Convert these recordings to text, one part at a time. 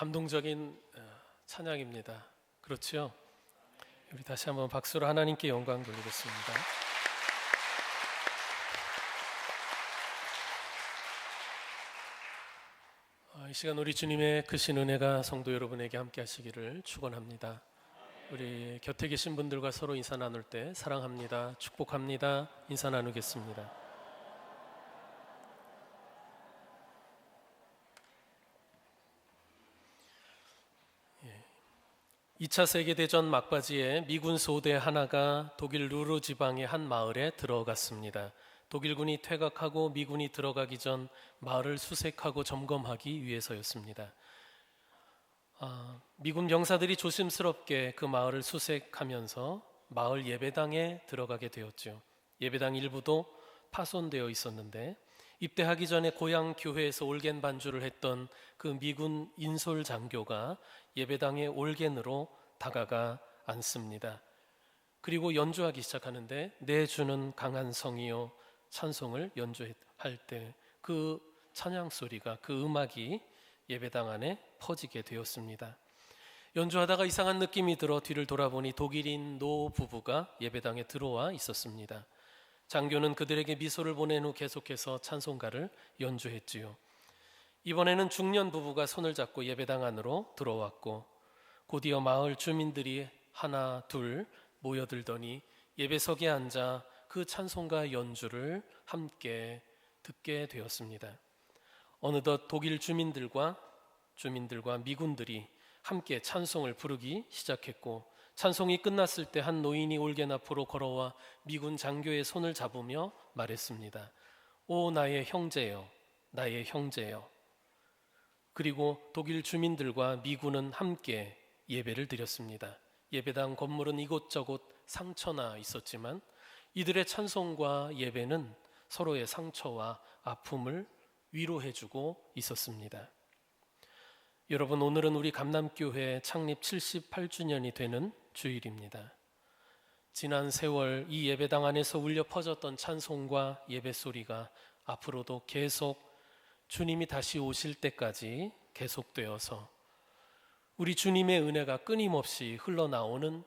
감동적인 찬양입니다. 그렇죠? 우리 다시 한번 박수로 하나님께 영광 돌리겠습니다. 이 시간 우리 주님의 크신 은혜가 성도 여러분에게 함께 하시기를 축원합니다. 우리 곁에 계신 분들과 서로 인사 나눌 때 사랑합니다, 축복합니다 인사 나누겠습니다. 2차 세계대전 막바지에 미군 소대 하나가 독일 루르 지방의 한 마을에 들어갔습니다. 독일군이 퇴각하고 미군이 들어가기 전 마을을 수색하고 점검하기 위해서였습니다. 미군 병사들이 조심스럽게 그 마을을 수색하면서 마을 예배당에 들어가게 되었죠. 예배당 일부도 파손되어 있었는데 입대하기 전에 고향 교회에서 올겐 반주를 했던 그 미군 인솔 장교가 예배당의 올겐으로 다가가 앉습니다. 그리고 연주하기 시작하는데 내 주는 강한 성이요 찬송을 연주할 때 그 찬양 소리가, 그 음악이 예배당 안에 퍼지게 되었습니다. 연주하다가 이상한 느낌이 들어 뒤를 돌아보니 독일인 노 부부가 예배당에 들어와 있었습니다. 장교는 그들에게 미소를 보낸 후 계속해서 찬송가를 연주했지요. 이번에는 중년 부부가 손을 잡고 예배당 안으로 들어왔고 곧이어 마을 주민들이 하나 둘 모여들더니 예배석에 앉아 그 찬송가 연주를 함께 듣게 되었습니다. 어느덧 독일 주민들과 미군들이 함께 찬송을 부르기 시작했고 찬송이 끝났을 때 한 노인이 올겐 앞으로 걸어와 미군 장교의 손을 잡으며 말했습니다. 오 나의 형제여, 나의 형제여. 그리고 독일 주민들과 미군은 함께 예배를 드렸습니다. 예배당 건물은 이곳저곳 상처나 있었지만 이들의 찬송과 예배는 서로의 상처와 아픔을 위로해주고 있었습니다. 여러분, 오늘은 우리 감남교회 창립 78주년이 되는 주일입니다. 지난 세월 이 예배당 안에서 울려 퍼졌던 찬송과 예배 소리가 앞으로도 계속 주님이 다시 오실 때까지 계속되어서 우리 주님의 은혜가 끊임없이 흘러나오는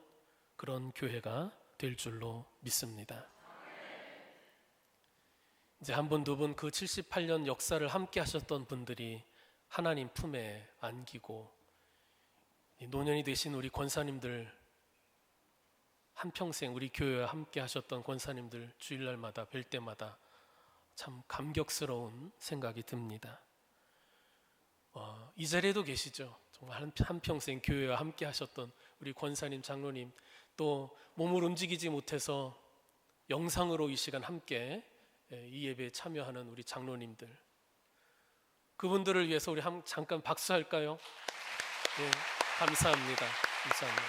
그런 교회가 될 줄로 믿습니다. 이제 한 분, 두 분 그 78년 역사를 함께 하셨던 분들이 하나님 품에 안기고 노년이 되신 우리 권사님들, 한평생 우리 교회와 함께 하셨던 권사님들 주일날마다 뵐 때마다 참 감격스러운 생각이 듭니다. 이 자리에도 계시죠. 정말 한평생 교회와 함께 하셨던 우리 권사님, 장로님, 또 몸을 움직이지 못해서 영상으로 이 시간 함께 이 예배에 참여하는 우리 장로님들, 그분들을 위해서 우리 잠깐 박수할까요? 네, 감사합니다. 감사합니다.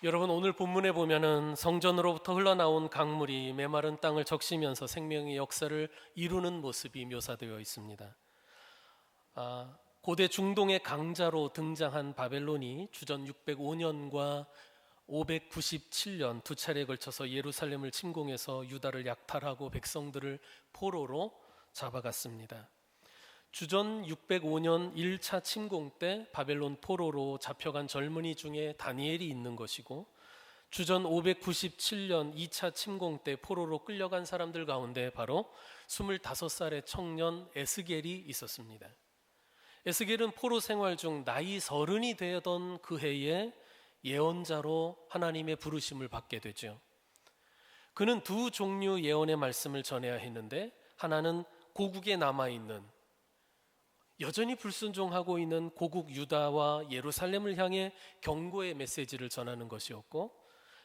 여러분, 오늘 본문에 보면은 성전으로부터 흘러나온 강물이 메마른 땅을 적시면서 생명의 역사를 이루는 모습이 묘사되어 있습니다. 고대 중동의 강자로 등장한 바벨론이 주전 605년과 597년 두 차례에 걸쳐서 예루살렘을 침공해서 유다를 약탈하고 백성들을 포로로 잡아갔습니다. 주전 605년 1차 침공 때 바벨론 포로로 잡혀간 젊은이 중에 다니엘이 있는 것이고, 주전 597년 2차 침공 때 포로로 끌려간 사람들 가운데 바로 25살의 청년 에스겔이 있었습니다. 에스겔은 포로 생활 중 나이 30이 되던 그 해에 예언자로 하나님의 부르심을 받게 되죠. 그는 두 종류 예언의 말씀을 전해야 했는데, 하나는 고국에 남아있는, 여전히 불순종하고 있는 고국 유다와 예루살렘을 향해 경고의 메시지를 전하는 것이었고,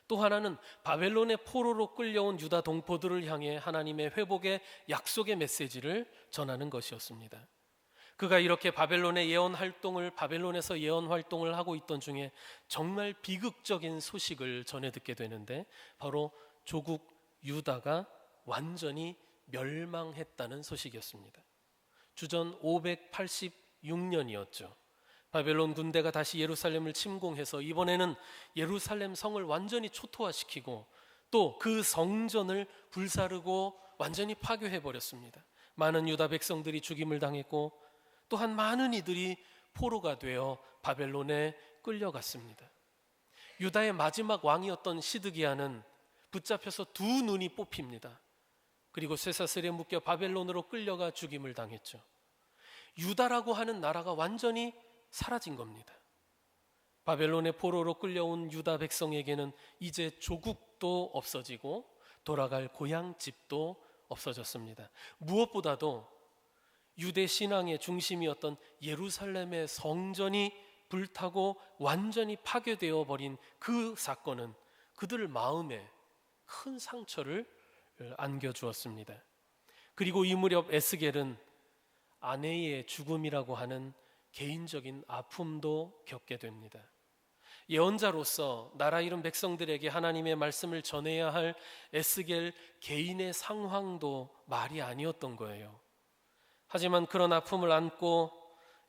또 하나는 바벨론의 포로로 끌려온 유다 동포들을 향해 하나님의 회복의 약속의 메시지를 전하는 것이었습니다. 그가 이렇게 바벨론에서 예언 활동을 하고 있던 중에 정말 비극적인 소식을 전해 듣게 되는데, 바로 조국 유다가 완전히 멸망했다는 소식이었습니다. 주전 586년이었죠. 바벨론 군대가 다시 예루살렘을 침공해서 이번에는 예루살렘 성을 완전히 초토화시키고 또 그 성전을 불사르고 완전히 파괴해버렸습니다. 많은 유다 백성들이 죽임을 당했고 또한 많은 이들이 포로가 되어 바벨론에 끌려갔습니다. 유다의 마지막 왕이었던 시드기야는 붙잡혀서 두 눈이 뽑힙니다. 그리고 쇠사슬에 묶여 바벨론으로 끌려가 죽임을 당했죠. 유다라고 하는 나라가 완전히 사라진 겁니다. 바벨론의 포로로 끌려온 유다 백성에게는 이제 조국도 없어지고 돌아갈 고향집도 없어졌습니다. 무엇보다도 유대 신앙의 중심이었던 예루살렘의 성전이 불타고 완전히 파괴되어 버린 그 사건은 그들 마음에 큰 상처를 안겨주었습니다. 그리고 이 무렵 에스겔은 아내의 죽음이라고 하는 개인적인 아픔도 겪게 됩니다. 예언자로서 나라 잃은 백성들에게 하나님의 말씀을 전해야 할 에스겔 개인의 상황도 말이 아니었던 거예요. 하지만 그런 아픔을 안고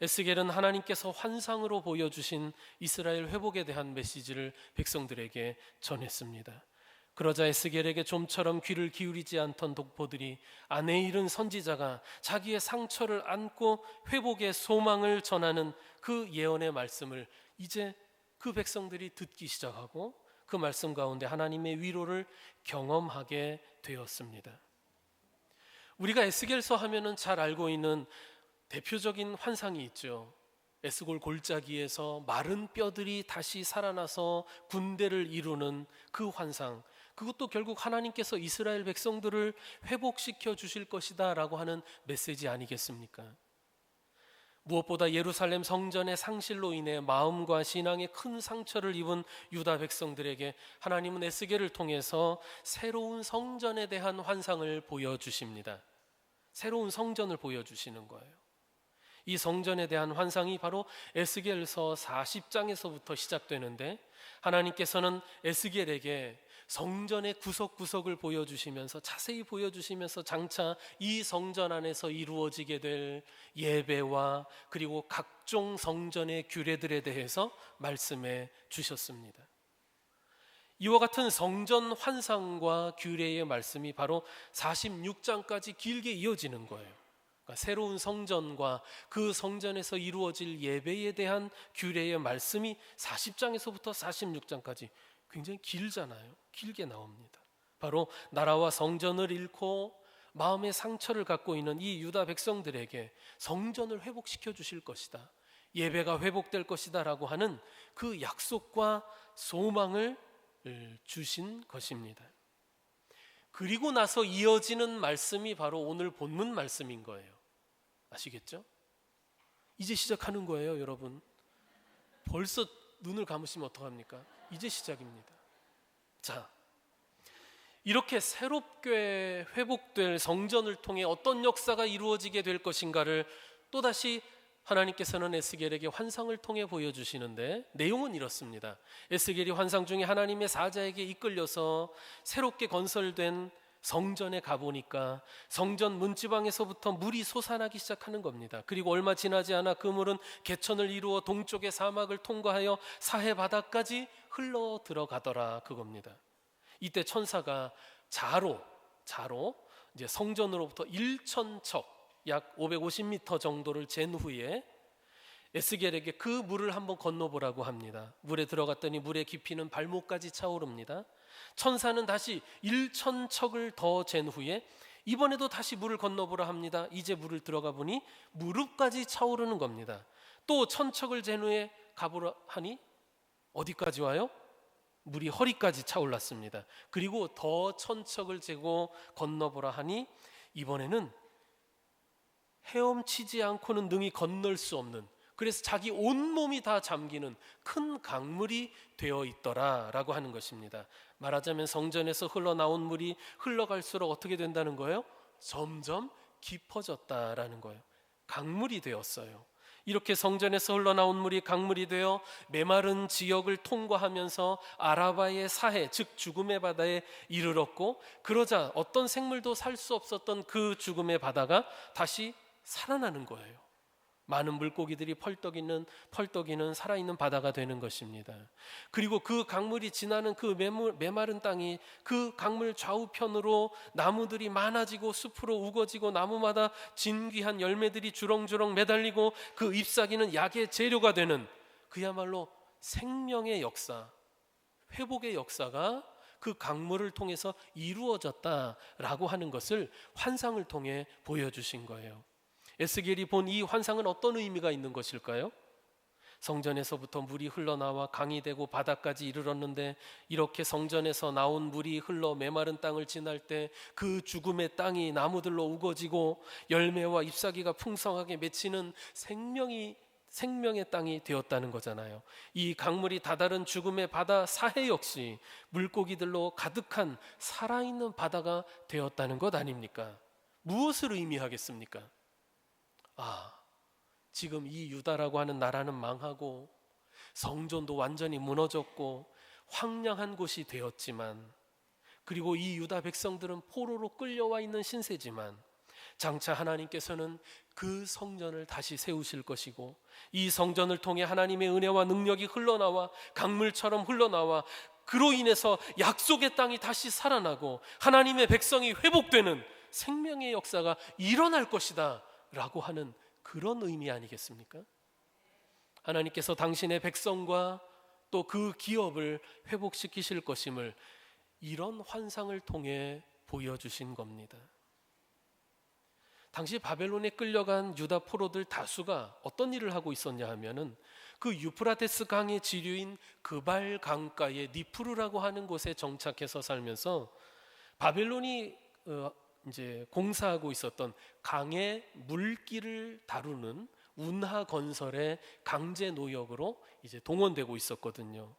에스겔은 하나님께서 환상으로 보여주신 이스라엘 회복에 대한 메시지를 백성들에게 전했습니다. 그러자 에스겔에게 좀처럼 귀를 기울이지 않던 독보들이 아내 잃은 선지자가 자기의 상처를 안고 회복의 소망을 전하는 그 예언의 말씀을 이제 그 백성들이 듣기 시작하고 그 말씀 가운데 하나님의 위로를 경험하게 되었습니다. 우리가 에스겔서 하면은 잘 알고 있는 대표적인 환상이 있죠. 에스골 골짜기에서 마른 뼈들이 다시 살아나서 군대를 이루는 그 환상, 그것도 결국 하나님께서 이스라엘 백성들을 회복시켜 주실 것이다 라고 하는 메시지 아니겠습니까? 무엇보다 예루살렘 성전의 상실로 인해 마음과 신앙에 큰 상처를 입은 유다 백성들에게 하나님은 에스겔을 통해서 새로운 성전에 대한 환상을 보여주십니다. 새로운 성전을 보여주시는 거예요. 이 성전에 대한 환상이 바로 에스겔서 40장에서부터 시작되는데 하나님께서는 에스겔에게 성전의 구석구석을 보여주시면서 자세히 보여주시면서 장차 이 성전 안에서 이루어지게 될 예배와 그리고 각종 성전의 규례들에 대해서 말씀해 주셨습니다. 이와 같은 성전 환상과 규례의 말씀이 바로 46장까지 길게 이어지는 거예요. 그러니까 새로운 성전과 그 성전에서 이루어질 예배에 대한 규례의 말씀이 40장에서부터 46장까지 굉장히 길잖아요. 길게 나옵니다. 바로 나라와 성전을 잃고 마음의 상처를 갖고 있는 이 유다 백성들에게 성전을 회복시켜 주실 것이다, 예배가 회복될 것이다 라고 하는 그 약속과 소망을 주신 것입니다. 그리고 나서 이어지는 말씀이 바로 오늘 본문 말씀인 거예요. 아시겠죠? 이제 시작하는 거예요, 여러분. 벌써 눈을 감으시면 어떡합니까? 이제 시작입니다. 자, 이렇게 새롭게 회복될 성전을 통해 어떤 역사가 이루어지게 될 것인가를 또다시 하나님께서는 에스겔에게 환상을 통해 보여주시는데 내용은 이렇습니다. 에스겔이 환상 중에 하나님의 사자에게 이끌려서 새롭게 건설된 성전에 가보니까 성전 문지방에서부터 물이 솟아나기 시작하는 겁니다. 그리고 얼마 지나지 않아 그 물은 개천을 이루어 동쪽의 사막을 통과하여 사해 바다까지 흘러 들어가더라, 그겁니다. 이때 천사가 자로 이제 성전으로부터 1,000척 약 550m 정도를 잰 후에 에스겔에게 그 물을 한번 건너보라고 합니다. 물에 들어갔더니 물의 깊이는 발목까지 차오릅니다. 천사는 다시 1,000척을 더 잰 후에 이번에도 다시 물을 건너보라 합니다. 이제 물을 들어가 보니 무릎까지 차오르는 겁니다. 또 1,000척을 잰 후에 가보라 하니 어디까지 와요? 물이 허리까지 차올랐습니다. 그리고 더 1,000척을 재고 건너보라 하니 이번에는 헤엄치지 않고는 능히 건널 수 없는, 그래서 자기 온몸이 다 잠기는 큰 강물이 되어 있더라라고 하는 것입니다. 말하자면 성전에서 흘러나온 물이 흘러갈수록 어떻게 된다는 거예요? 점점 깊어졌다라는 거예요. 강물이 되었어요. 이렇게 성전에서 흘러나온 물이 강물이 되어 메마른 지역을 통과하면서 아라바의 사해, 즉 죽음의 바다에 이르렀고, 그러자 어떤 생물도 살 수 없었던 그 죽음의 바다가 다시 살아나는 거예요. 많은 물고기들이 펄떡이는 살아있는 바다가 되는 것입니다. 그리고 그 강물이 지나는 그 메마른 땅이 그 강물 좌우편으로 나무들이 많아지고 숲으로 우거지고 나무마다 진귀한 열매들이 주렁주렁 매달리고 그 잎사귀는 약의 재료가 되는 그야말로 생명의 역사, 회복의 역사가 그 강물을 통해서 이루어졌다라고 하는 것을 환상을 통해 보여주신 거예요. 에스겔이 본 이 환상은 어떤 의미가 있는 것일까요? 성전에서부터 물이 흘러나와 강이 되고 바다까지 이르렀는데 이렇게 성전에서 나온 물이 흘러 메마른 땅을 지날 때 그 죽음의 땅이 나무들로 우거지고 열매와 잎사귀가 풍성하게 맺히는 생명의 땅이 되었다는 거잖아요. 이 강물이 다다른 죽음의 바다 사해 역시 물고기들로 가득한 살아있는 바다가 되었다는 것 아닙니까? 무엇을 의미하겠습니까? 지금 이 유다라고 하는 나라는 망하고 성전도 완전히 무너졌고 황량한 곳이 되었지만, 그리고 이 유다 백성들은 포로로 끌려와 있는 신세지만 장차 하나님께서는 그 성전을 다시 세우실 것이고 이 성전을 통해 하나님의 은혜와 능력이 흘러나와 강물처럼 흘러나와 그로 인해서 약속의 땅이 다시 살아나고 하나님의 백성이 회복되는 생명의 역사가 일어날 것이다 라고 하는 그런 의미 아니겠습니까? 하나님께서 당신의 백성과 또 그 기업을 회복시키실 것임을 이런 환상을 통해 보여주신 겁니다. 당시 바벨론에 끌려간 유다 포로들 다수가 어떤 일을 하고 있었냐 하면은 그 유프라테스 강의 지류인 그발 강가의 니프루라고 하는 곳에 정착해서 살면서 바벨론이 이제 공사하고 있었던 강의 물길을 다루는 운하 건설의 강제 노역으로 이제 동원되고 있었거든요.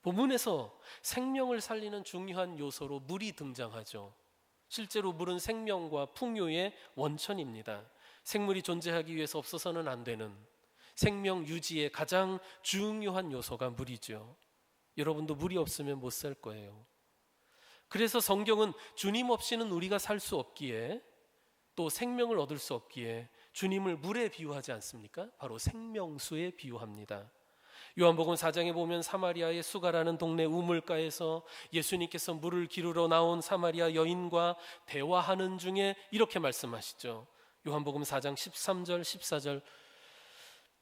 본문에서 생명을 살리는 중요한 요소로 물이 등장하죠. 실제로 물은 생명과 풍요의 원천입니다. 생물이 존재하기 위해서 없어서는 안 되는 생명 유지의 가장 중요한 요소가 물이죠. 여러분도 물이 없으면 못 살 거예요. 그래서 성경은 주님 없이는 우리가 살 수 없기에, 또 생명을 얻을 수 없기에 주님을 물에 비유하지 않습니까? 바로 생명수에 비유합니다. 요한복음 4장에 보면 사마리아의 수가라는 동네 우물가에서 예수님께서 물을 기르러 나온 사마리아 여인과 대화하는 중에 이렇게 말씀하시죠. 요한복음 4장 13절 14절,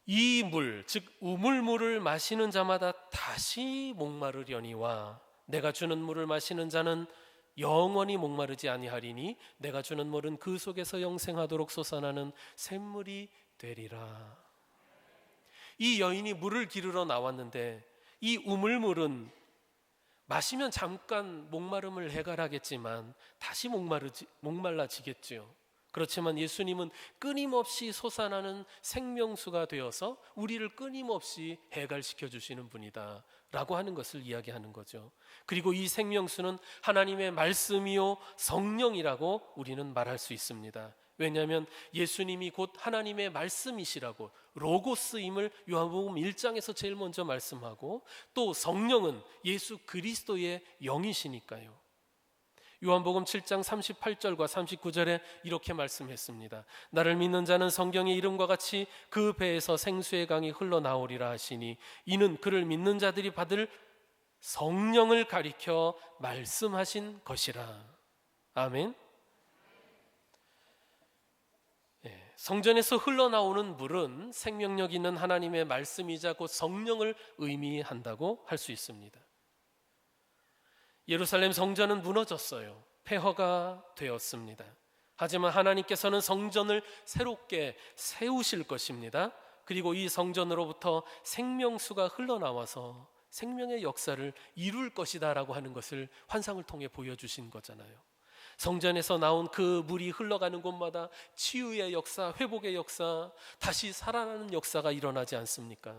이 물, 즉 우물물을 마시는 자마다 다시 목마르려니와 내가 주는 물을 마시는 자는 영원히 목마르지 아니하리니 내가 주는 물은 그 속에서 영생하도록 솟아나는 샘물이 되리라. 이 여인이 물을 기르러 나왔는데 이 우물물은 마시면 잠깐 목마름을 해결하겠지만 다시 목말라지겠지요. 그렇지만 예수님은 끊임없이 솟아나는 생명수가 되어서 우리를 끊임없이 해결시켜 주시는 분이다 라고 하는 것을 이야기하는 거죠. 그리고 이 생명수는 하나님의 말씀이요 성령이라고 우리는 말할 수 있습니다. 왜냐하면 예수님이 곧 하나님의 말씀이시라고, 로고스임을 요한복음 1장에서 제일 먼저 말씀하고, 또 성령은 예수 그리스도의 영이시니까요. 요한복음 7장 38절과 39절에 이렇게 말씀했습니다. 나를 믿는 자는 성경의 이름과 같이 그 배에서 생수의 강이 흘러나오리라 하시니 이는 그를 믿는 자들이 받을 성령을 가리켜 말씀하신 것이라. 아멘. 성전에서 흘러나오는 물은 생명력 있는 하나님의 말씀이자 곧 성령을 의미한다고 할 수 있습니다. 예루살렘 성전은 무너졌어요. 폐허가 되었습니다. 하지만 하나님께서는 성전을 새롭게 세우실 것입니다. 그리고 이 성전으로부터 생명수가 흘러나와서 생명의 역사를 이룰 것이다 라고 하는 것을 환상을 통해 보여주신 거잖아요. 성전에서 나온 그 물이 흘러가는 곳마다 치유의 역사, 회복의 역사, 다시 살아나는 역사가 일어나지 않습니까?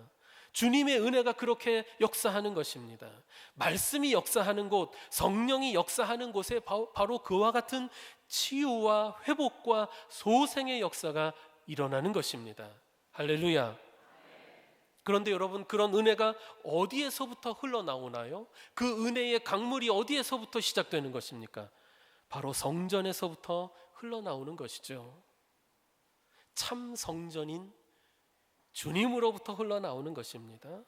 주님의 은혜가 그렇게 역사하는 것입니다. 말씀이 역사하는 곳, 성령이 역사하는 곳에 바로 그와 같은 치유와 회복과 소생의 역사가 일어나는 것입니다. 할렐루야. 그런데 여러분, 그런 은혜가 어디에서부터 흘러나오나요? 그 은혜의 강물이 어디에서부터 시작되는 것입니까? 바로 성전에서부터 흘러나오는 것이죠. 참 성전인 주님으로부터 흘러나오는 것입니다.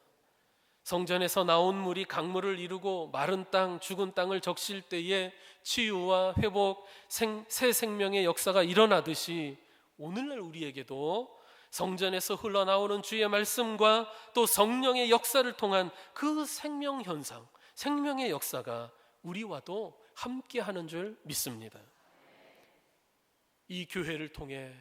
성전에서 나온 물이 강물을 이루고 마른 땅, 죽은 땅을 적실 때에 치유와 회복, 새 생명의 역사가 일어나듯이 오늘날 우리에게도 성전에서 흘러나오는 주의 말씀과 또 성령의 역사를 통한 그 생명 현상, 생명의 역사가 우리와도 함께하는 줄 믿습니다. 이 교회를 통해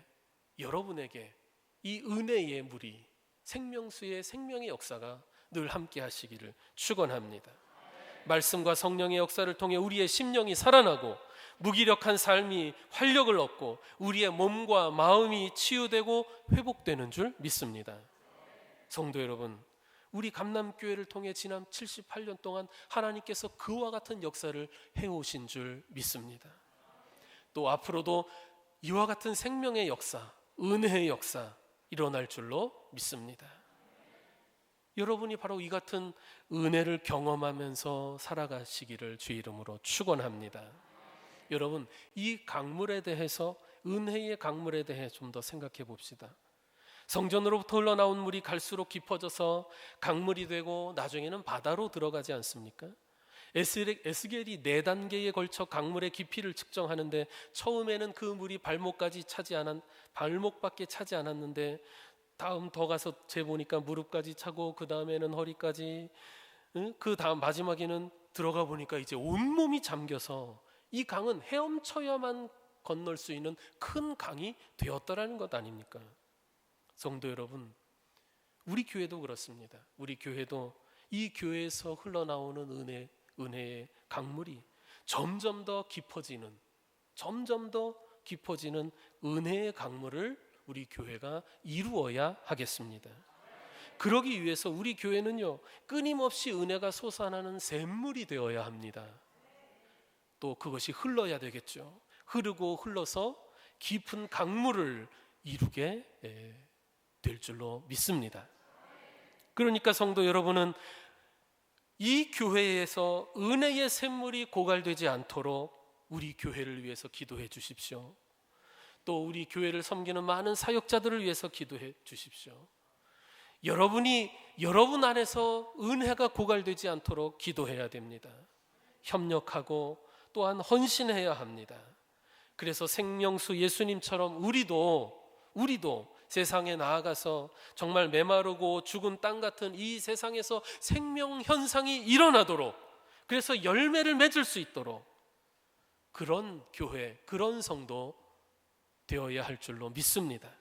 여러분에게 이 은혜의 물이, 생명수의 생명의 역사가 늘 함께 하시기를 축원합니다. 말씀과 성령의 역사를 통해 우리의 심령이 살아나고 무기력한 삶이 활력을 얻고 우리의 몸과 마음이 치유되고 회복되는 줄 믿습니다. 성도 여러분, 우리 감남교회를 통해 지난 78년 동안 하나님께서 그와 같은 역사를 해오신 줄 믿습니다. 또 앞으로도 이와 같은 생명의 역사, 은혜의 역사 일어날 줄로 믿습니다. 여러분이 바로 이 같은 은혜를 경험하면서 살아가시기를 주의 이름으로 축원합니다. 여러분, 이 강물에 대해서, 은혜의 강물에 대해 좀 더 생각해 봅시다. 성전으로부터 흘러나온 물이 갈수록 깊어져서 강물이 되고 나중에는 바다로 들어가지 않습니까? 에스겔이 4단계에 걸쳐 강물의 깊이를 측정하는데 처음에는 그 물이 발목밖에 차지 않았는데 다음 더 가서 재보니까 무릎까지 차고 그 다음에는 허리까지, 그 다음 마지막에는 들어가 보니까 이제 온몸이 잠겨서 이 강은 헤엄쳐야만 건널 수 있는 큰 강이 되었다라는 것 아닙니까? 성도 여러분, 우리 교회도 그렇습니다. 우리 교회도 이 교회에서 흘러나오는 은혜의 강물이 점점 더 깊어지는 은혜의 강물을 우리 교회가 이루어야 하겠습니다. 그러기 위해서 우리 교회는요, 끊임없이 은혜가 솟아나는 샘물이 되어야 합니다. 또 그것이 흘러야 되겠죠. 흐르고 흘러서 깊은 강물을 이루게 될 줄로 믿습니다. 그러니까 성도 여러분은 이 교회에서 은혜의 샘물이 고갈되지 않도록 우리 교회를 위해서 기도해 주십시오. 또 우리 교회를 섬기는 많은 사역자들을 위해서 기도해 주십시오. 여러분 안에서 은혜가 고갈되지 않도록 기도해야 됩니다. 협력하고 또한 헌신해야 합니다. 그래서 생명수 예수님처럼 우리도 세상에 나아가서 정말 메마르고 죽은 땅 같은 이 세상에서 생명 현상이 일어나도록, 그래서 열매를 맺을 수 있도록 그런 교회, 그런 성도 되어야 할 줄로 믿습니다.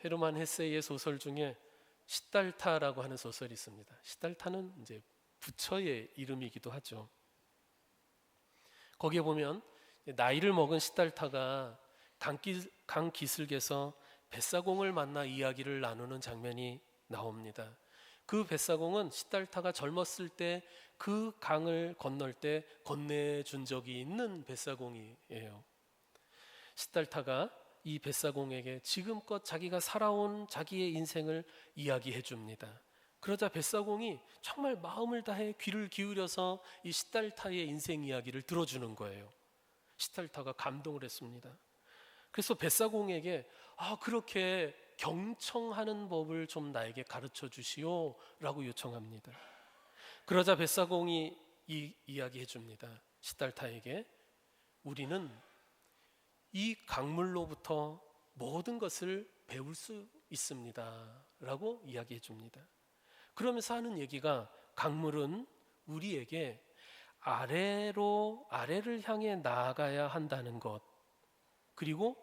헤르만 헤세의 소설 중에 시달타라고 하는 소설이 있습니다. 시달타는 이제 부처의 이름이기도 하죠. 거기에 보면 나이를 먹은 시달타가 강 기슭에서 뱃사공을 만나 이야기를 나누는 장면이 나옵니다. 그 뱃사공은 시달타가 젊었을 때 그 강을 건널 때 건네준 적이 있는 뱃사공이에요. 시달타가 이 뱃사공에게 지금껏 자기가 살아온 자기의 인생을 이야기해 줍니다. 그러자 뱃사공이 정말 마음을 다해 귀를 기울여서 이 시달타의 인생 이야기를 들어주는 거예요. 시달타가 감동을 했습니다. 그래서 뱃사공에게 그렇게 경청하는 법을 좀 나에게 가르쳐 주시오 라고 요청합니다. 그러자 뱃사공이 이야기해 줍니다. 시달타에게 우리는 이 강물로부터 모든 것을 배울 수 있습니다 라고 이야기해 줍니다. 그러면서 하는 얘기가, 강물은 우리에게 아래를 향해 나아가야 한다는 것, 그리고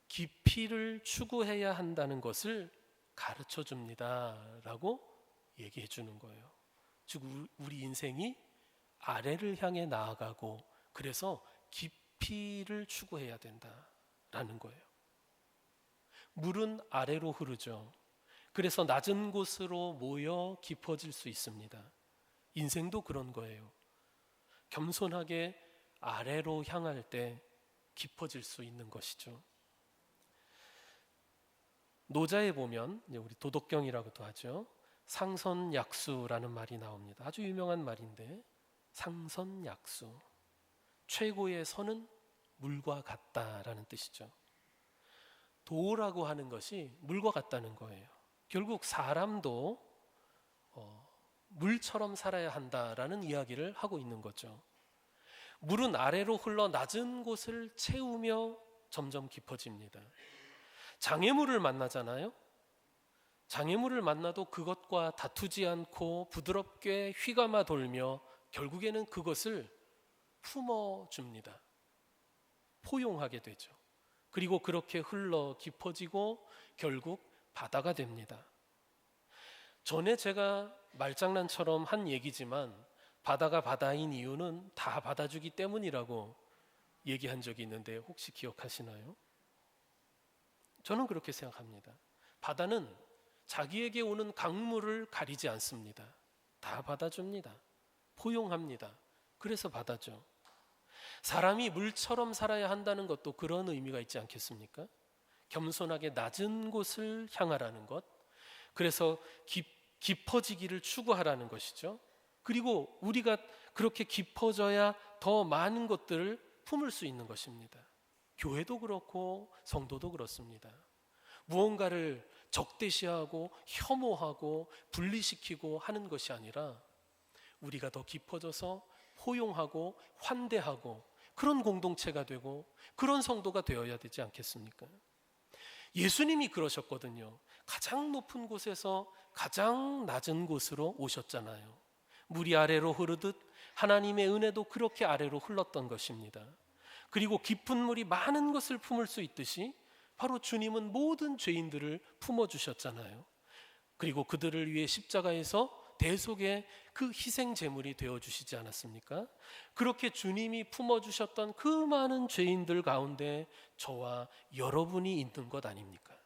깊이를 추구해야 한다는 것을 가르쳐 줍니다 라고 얘기해 주는 거예요. 즉 우리 인생이 아래를 향해 나아가고 그래서 깊이를 추구해야 된다라는 거예요. 물은 아래로 흐르죠. 그래서 낮은 곳으로 모여 깊어질 수 있습니다. 인생도 그런 거예요. 겸손하게 아래로 향할 때 깊어질 수 있는 것이죠. 노자에 보면 우리 도덕경이라고도 하죠. 상선약수라는 말이 나옵니다. 아주 유명한 말인데, 상선약수, 최고의 선은 물과 같다라는 뜻이죠. 도라고 하는 것이 물과 같다는 거예요. 결국 사람도 물처럼 살아야 한다라는 이야기를 하고 있는 거죠. 물은 아래로 흘러 낮은 곳을 채우며 점점 깊어집니다. 장애물을 만나잖아요. 장애물을 만나도 그것과 다투지 않고 부드럽게 휘감아 돌며 결국에는 그것을 품어줍니다. 포용하게 되죠. 그리고 그렇게 흘러 깊어지고 결국 바다가 됩니다. 전에 제가 말장난처럼 한 얘기지만 바다가 바다인 이유는 다 받아주기 때문이라고 얘기한 적이 있는데 혹시 기억하시나요? 저는 그렇게 생각합니다. 바다는 자기에게 오는 강물을 가리지 않습니다. 다 받아줍니다. 포용합니다. 그래서 바다죠. 사람이 물처럼 살아야 한다는 것도 그런 의미가 있지 않겠습니까? 겸손하게 낮은 곳을 향하라는 것, 그래서 깊어지기를 추구하라는 것이죠. 그리고 우리가 그렇게 깊어져야 더 많은 것들을 품을 수 있는 것입니다. 교회도 그렇고 성도도 그렇습니다. 무언가를 적대시하고 혐오하고 분리시키고 하는 것이 아니라 우리가 더 깊어져서 포용하고 환대하고 그런 공동체가 되고 그런 성도가 되어야 되지 않겠습니까? 예수님이 그러셨거든요. 가장 높은 곳에서 가장 낮은 곳으로 오셨잖아요. 물이 아래로 흐르듯 하나님의 은혜도 그렇게 아래로 흘렀던 것입니다. 그리고 깊은 물이 많은 것을 품을 수 있듯이 바로 주님은 모든 죄인들을 품어주셨잖아요. 그리고 그들을 위해 십자가에서 대속의 그 희생 제물이 되어주시지 않았습니까? 그렇게 주님이 품어주셨던 그 많은 죄인들 가운데 저와 여러분이 있는 것 아닙니까?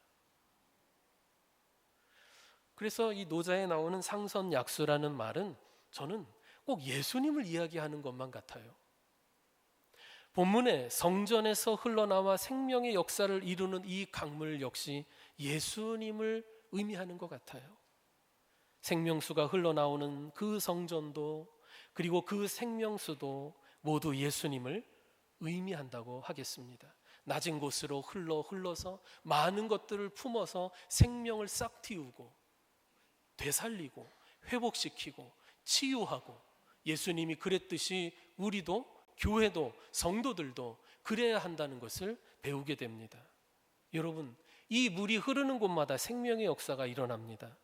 그래서 이 노자에 나오는 상선약수라는 말은 저는 꼭 예수님을 이야기하는 것만 같아요. 본문에 성전에서 흘러나와 생명의 역사를 이루는 이 강물 역시 예수님을 의미하는 것 같아요. 생명수가 흘러나오는 그 성전도 그리고 그 생명수도 모두 예수님을 의미한다고 하겠습니다. 낮은 곳으로 흘러서 많은 것들을 품어서 생명을 싹 틔우고 되살리고 회복시키고 치유하고 예수님이 그랬듯이 우리도 교회도 성도들도 그래야 한다는 것을 배우게 됩니다. 여러분, 이 물이 흐르는 곳마다 생명의 역사가 일어납니다.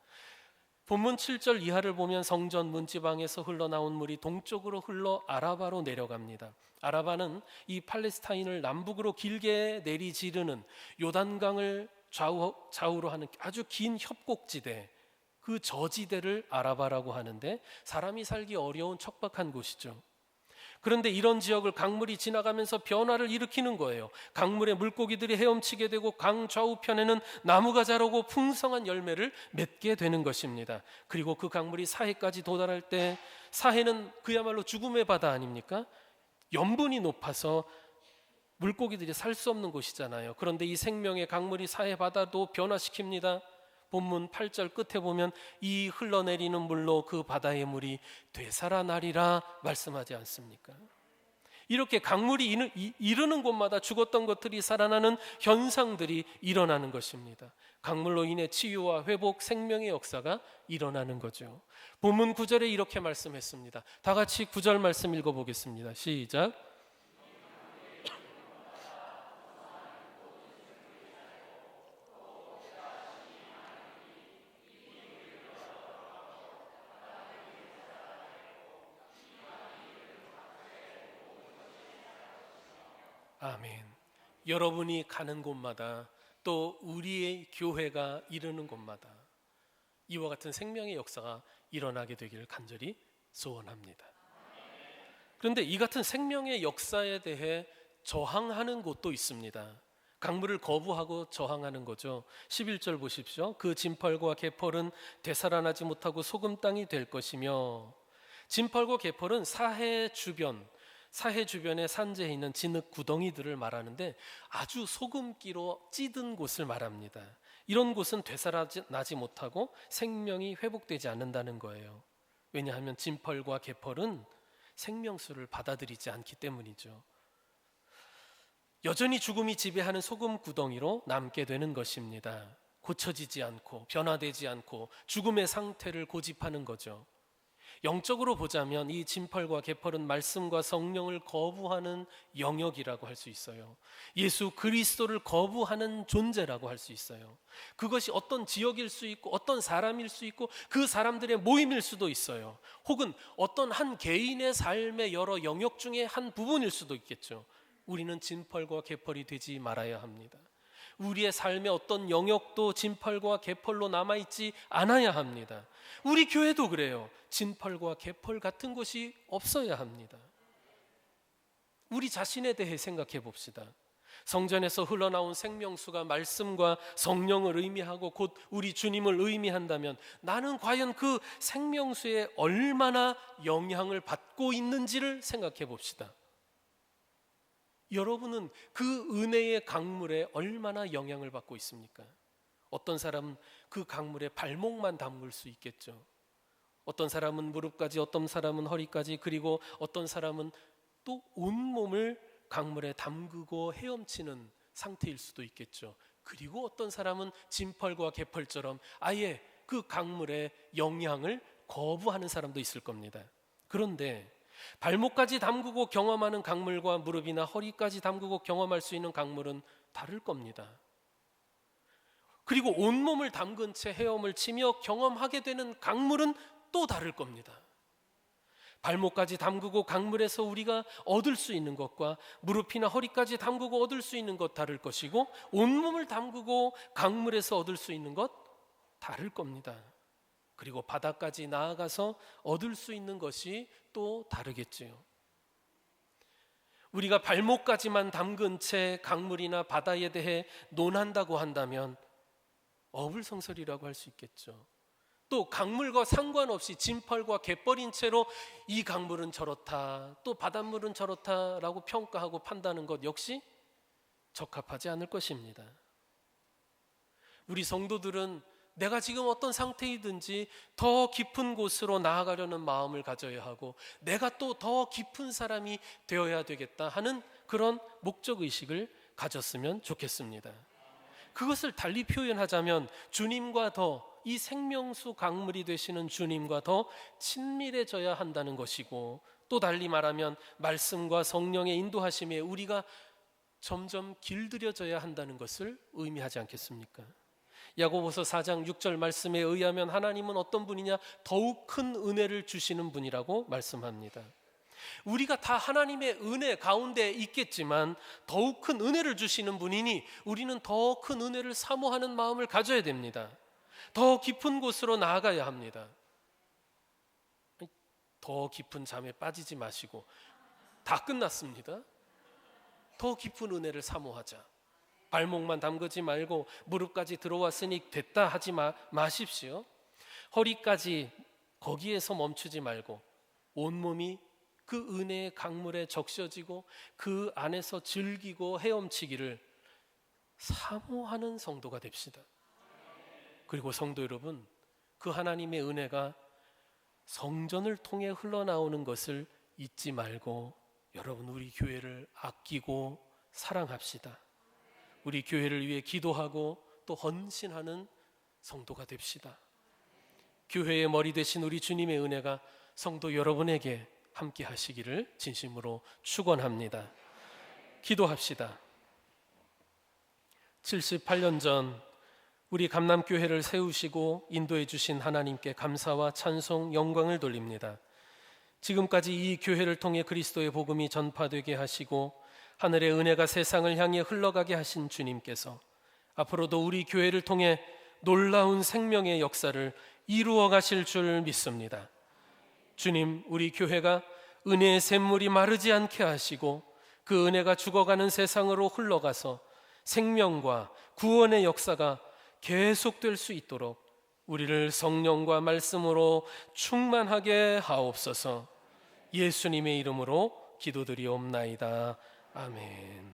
본문 7절 이하를 보면 성전 문지방에서 흘러나온 물이 동쪽으로 흘러 아라바로 내려갑니다. 아라바는 이 팔레스타인을 남북으로 길게 내리지르는 요단강을 좌우로 하는 아주 긴 협곡지대, 그 저지대를 아라바라고 하는데 사람이 살기 어려운 척박한 곳이죠. 그런데 이런 지역을 강물이 지나가면서 변화를 일으키는 거예요. 강물에 물고기들이 헤엄치게 되고 강 좌우편에는 나무가 자라고 풍성한 열매를 맺게 되는 것입니다. 그리고 그 강물이 사해까지 도달할 때 사해는 그야말로 죽음의 바다 아닙니까? 염분이 높아서 물고기들이 살 수 없는 곳이잖아요. 그런데 이 생명의 강물이 사해 바다도 변화시킵니다. 본문 8절 끝에 보면 이 흘러내리는 물로 그 바다의 물이 되살아나리라 말씀하지 않습니까? 이렇게 강물이 이르는 곳마다 죽었던 것들이 살아나는 현상들이 일어나는 것입니다. 강물로 인해 치유와 회복, 생명의 역사가 일어나는 거죠. 본문 9절에 이렇게 말씀했습니다. 다 같이 9절 말씀 읽어보겠습니다. 시작. 아멘. 여러분이 가는 곳마다 또 우리의 교회가 이르는 곳마다 이와 같은 생명의 역사가 일어나게 되기를 간절히 소원합니다. 그런데 이 같은 생명의 역사에 대해 저항하는 곳도 있습니다. 강물을 거부하고 저항하는 거죠. 11절 보십시오. 그 진펄과 게펄은 되살아나지 못하고 소금 땅이 될 것이며, 진펄과 게펄은 사해 주변에 산재해 있는 진흙 구덩이들을 말하는데 아주 소금기로 찌든 곳을 말합니다. 이런 곳은 되살아나지 못하고 생명이 회복되지 않는다는 거예요. 왜냐하면 진펄과 게펄은 생명수를 받아들이지 않기 때문이죠. 여전히 죽음이 지배하는 소금 구덩이로 남게 되는 것입니다. 고쳐지지 않고 변화되지 않고 죽음의 상태를 고집하는 거죠. 영적으로 보자면 이 진펄과 개펄은 말씀과 성령을 거부하는 영역이라고 할 수 있어요. 예수 그리스도를 거부하는 존재라고 할 수 있어요. 그것이 어떤 지역일 수 있고 어떤 사람일 수 있고 그 사람들의 모임일 수도 있어요. 혹은 어떤 한 개인의 삶의 여러 영역 중에 한 부분일 수도 있겠죠. 우리는 진펄과 개펄이 되지 말아야 합니다. 우리의 삶의 어떤 영역도 진펄과 개펄로 남아있지 않아야 합니다. 우리 교회도 그래요. 진펄과 개펄 같은 것이 없어야 합니다. 우리 자신에 대해 생각해 봅시다. 성전에서 흘러나온 생명수가 말씀과 성령을 의미하고 곧 우리 주님을 의미한다면 나는 과연 그 생명수에 얼마나 영향을 받고 있는지를 생각해 봅시다. 여러분은 그 은혜의 강물에 얼마나 영향을 받고 있습니까? 어떤 사람은 그 강물에 발목만 담글 수 있겠죠. 어떤 사람은 무릎까지, 어떤 사람은 허리까지, 그리고 어떤 사람은 또 온몸을 강물에 담그고 헤엄치는 상태일 수도 있겠죠. 그리고 어떤 사람은 진펄과 개펄처럼 아예 그 강물의 영향을 거부하는 사람도 있을 겁니다. 그런데 발목까지 담그고 경험하는 강물과 무릎이나 허리까지 담그고 경험할 수 있는 강물은 다를 겁니다. 그리고 온몸을 담근 채 헤엄을 치며 경험하게 되는 강물은 또 다를 겁니다. 발목까지 담그고 강물에서 우리가 얻을 수 있는 것과 무릎이나 허리까지 담그고 얻을 수 있는 것 다를 것이고 온몸을 담그고 강물에서 얻을 수 있는 것 다를 겁니다. 그리고 바다까지 나아가서 얻을 수 있는 것이 또 다르겠지요. 우리가 발목까지만 담근 채 강물이나 바다에 대해 논한다고 한다면 어불성설이라고 할 수 있겠죠. 또 강물과 상관없이 진펄과 개펄인 채로 이 강물은 저렇다, 또 바닷물은 저렇다라고 평가하고 판단하는 것 역시 적합하지 않을 것입니다. 우리 성도들은 내가 지금 어떤 상태이든지 더 깊은 곳으로 나아가려는 마음을 가져야 하고 내가 또 더 깊은 사람이 되어야 되겠다 하는 그런 목적의식을 가졌으면 좋겠습니다. 그것을 달리 표현하자면 주님과 더, 이 생명수 강물이 되시는 주님과 더 친밀해져야 한다는 것이고, 또 달리 말하면 말씀과 성령의 인도하심에 우리가 점점 길들여져야 한다는 것을 의미하지 않겠습니까? 야고보서 4장 6절 말씀에 의하면 하나님은 어떤 분이냐? 더욱 큰 은혜를 주시는 분이라고 말씀합니다. 우리가 다 하나님의 은혜 가운데 있겠지만 더욱 큰 은혜를 주시는 분이니 우리는 더 큰 은혜를 사모하는 마음을 가져야 됩니다. 더 깊은 곳으로 나아가야 합니다. 더 깊은 잠에 빠지지 마시고 다 끝났습니다. 더 깊은 은혜를 사모하자. 발목만 담그지 말고 무릎까지 들어왔으니 됐다 하지 마십시오. 허리까지 거기에서 멈추지 말고 온몸이 그 은혜의 강물에 적셔지고 그 안에서 즐기고 헤엄치기를 사모하는 성도가 됩시다. 그리고 성도 여러분, 그 하나님의 은혜가 성전을 통해 흘러나오는 것을 잊지 말고 여러분 우리 교회를 아끼고 사랑합시다. 우리 교회를 위해 기도하고 또 헌신하는 성도가 됩시다. 교회의 머리 되신 우리 주님의 은혜가 성도 여러분에게 함께 하시기를 진심으로 축원합니다. 기도합시다. 78년 전 우리 감남교회를 세우시고 인도해 주신 하나님께 감사와 찬송, 영광을 돌립니다. 지금까지 이 교회를 통해 그리스도의 복음이 전파되게 하시고 하늘의 은혜가 세상을 향해 흘러가게 하신 주님께서 앞으로도 우리 교회를 통해 놀라운 생명의 역사를 이루어 가실 줄 믿습니다. 주님, 우리 교회가 은혜의 샘물이 마르지 않게 하시고 그 은혜가 죽어가는 세상으로 흘러가서 생명과 구원의 역사가 계속될 수 있도록 우리를 성령과 말씀으로 충만하게 하옵소서. 예수님의 이름으로 기도드리옵나이다. 아멘.